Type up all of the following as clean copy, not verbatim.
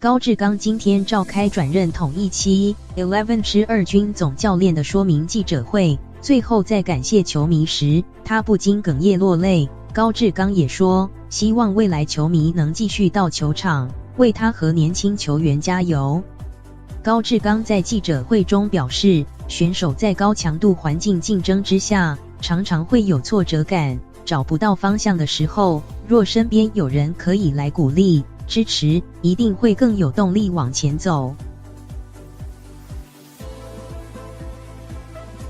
高志刚今天召开转任统一期 11师二军总教练的说明记者会，最后在感谢球迷时，他不禁哽咽落泪。高志刚也说，希望未来球迷能继续到球场为他和年轻球员加油。高志刚在记者会中表示，选手在高强度环境竞争之下，常常会有挫折感，找不到方向的时候，若身边有人可以来鼓励支持，一定会更有动力往前走。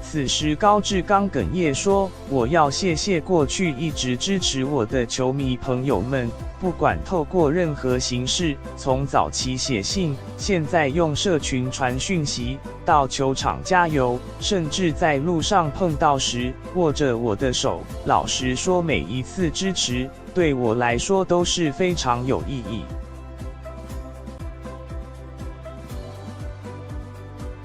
此时高志刚哽咽说，我要谢谢过去一直支持我的球迷朋友们，不管透过任何形式，从早期写信，现在用社群传讯息，到球场加油，甚至在路上碰到时握着我的手，老实说每一次支持对我来说都是非常有意义。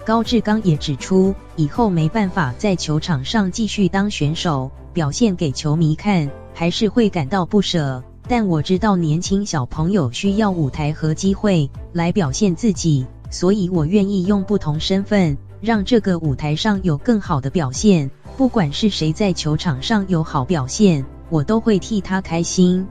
高志刚也指出，以后没办法在球场上继续当选手，表现给球迷看，还是会感到不舍。但我知道年轻小朋友需要舞台和机会来表现自己，所以我愿意用不同身份，让这个舞台上有更好的表现。不管是谁在球场上有好表现，我都会替他开心。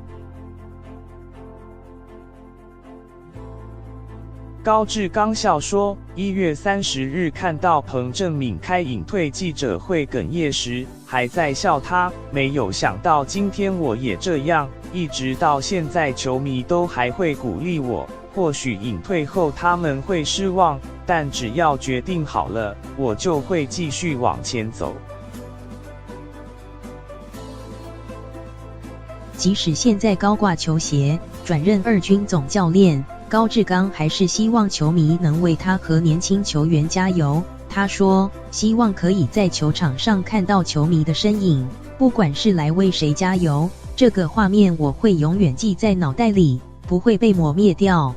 高志刚笑说，1月30日看到彭政闵开隐退记者会哽咽时，还在笑他，没有想到今天我也这样，一直到现在球迷都还会鼓励我，或许隐退后他们会失望，但只要决定好了，我就会继续往前走。即使现在高挂球鞋，转任二军总教练，高志刚还是希望球迷能为他和年轻球员加油。他说，希望可以在球场上看到球迷的身影，不管是来为谁加油，这个画面我会永远记在脑袋里，不会被磨灭掉。